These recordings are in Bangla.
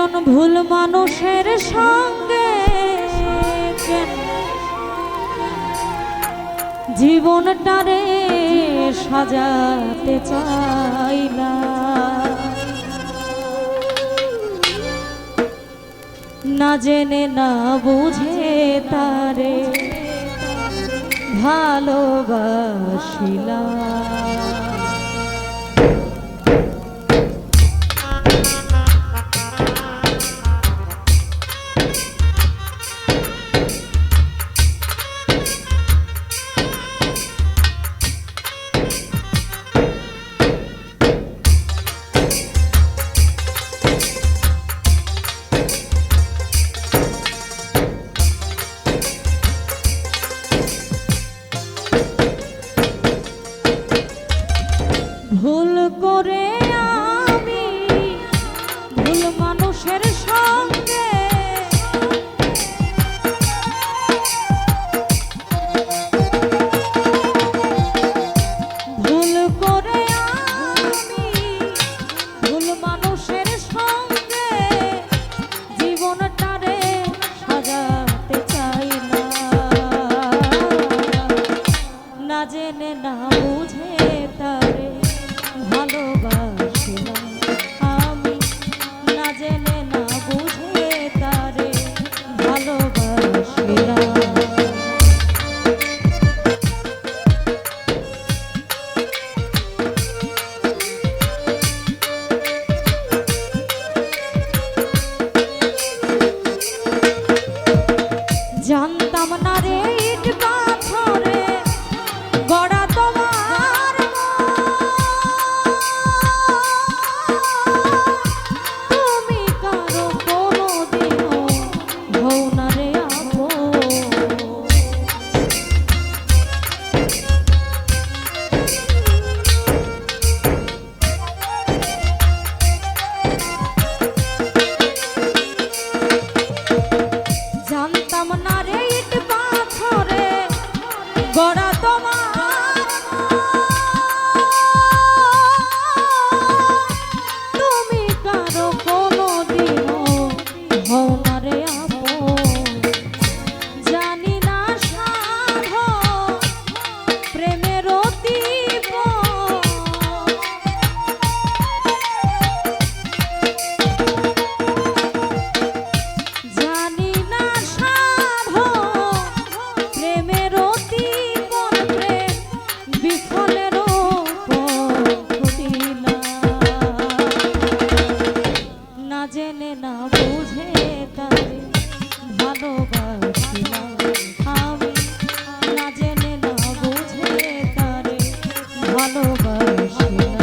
একজন ভুল মানুষের সঙ্গে জীবনটারে সাজাতে চাইলা, না জেনে না বুঝে তারে ভালোবাসিলা। ভুল করে আমি ভুল মানুষের সঙ্গে ভুল করে আমি ভুল মানুষের সঙ্গে জীবনটারে সাজাতে চাই না, না জেনে না বুঝে তারে ভালোবাসিলাম আমি, না জেনে না বুঝে তারে ভালোবাসিলাম। জানতাম না রে ইট পাথরে গড়া তোমার তুমি কারো কোনোদিনও হও না রে আপন। জানতাম না রে ইট পাথরে গড়া তোমার তুমি কারো কোনোদিনও হও না রে আপন। জানি না সাধ প্রেমের অতীব, জানি না সাধ প্রেমের অতীব, প্রেম বিফলের পথিলা, না জেনে না বুঝে তারে ভালোবাসিলাম আমি, না জেনে না বুঝে তারে ভালোবাসিলাম।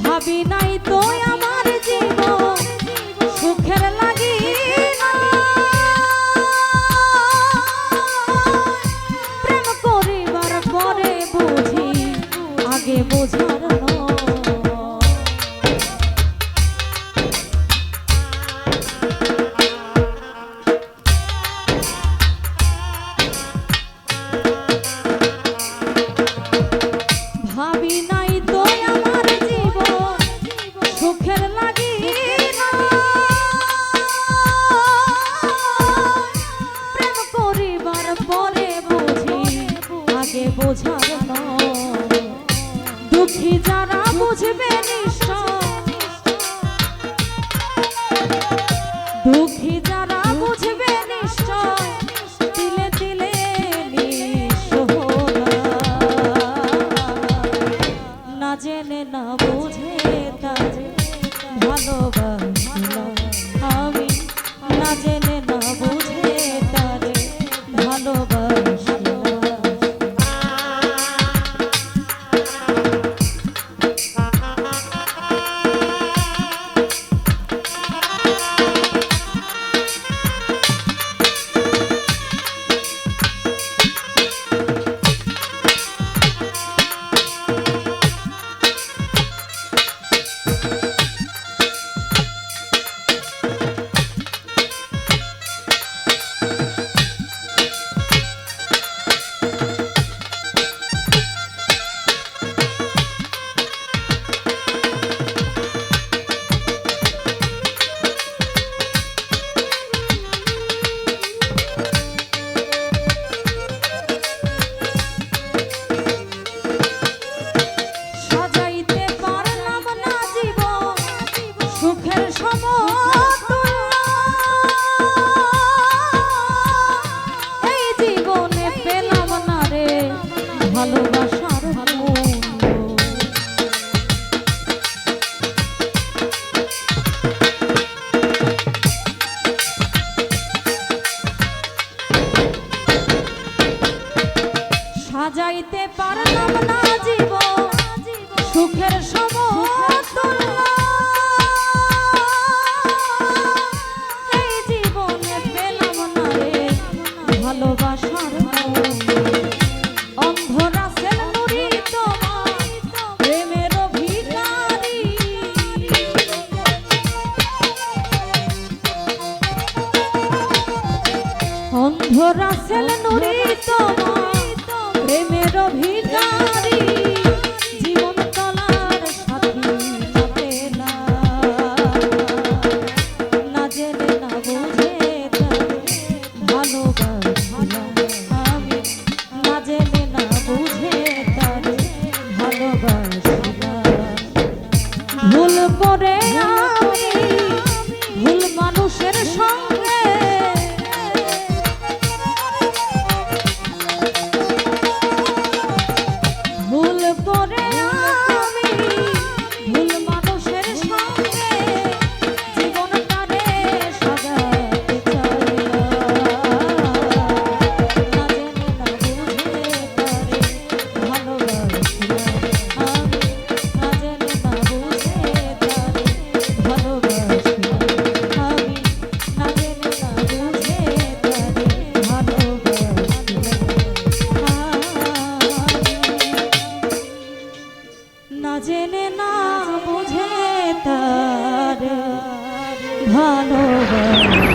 ভাবি নাই তো আমার জীবন সুখের লাগি না, প্রেম করিবার পরে বুঝি আগে বোঝার নয়। ভাবি নাই তো আমার জীবন সুখের লাগি না, প্রেম করিবার পরে বুঝি আগে বোঝার নয়। দুঃখী যারা বুঝবে নিশ্চয়, দুঃখী যারা বুঝবে নিশ্চয়, তিলে তিলে না জেনে না বুঝে তারে ভালোবাসিলাম আমি, না জেনে না বুঝে তারে ভালোবাসিলাম। সুখের সমতুল্য এই জীবনে পেলাম না রে ভালোবাসার অন্ধ রাসেল নুরি তোমার প্রেমের ভিখারি অন্ধ রাসেল নুরি তোমার প্রেমের ভিখারি জীবন তলার সাথী না পেলাম না জেনে না বুঝে ভালোবাসলাম আমি না জেনে না বুঝে তারে ভালোবাসলাম ভুল করে আমি ভুল মানুষের সঙ্গে ভুল করে আমি ভুল মানুষের সঙ্গে জীবনটারে সাজাতে না জেনে না বুঝে তারে ভালোবাসি।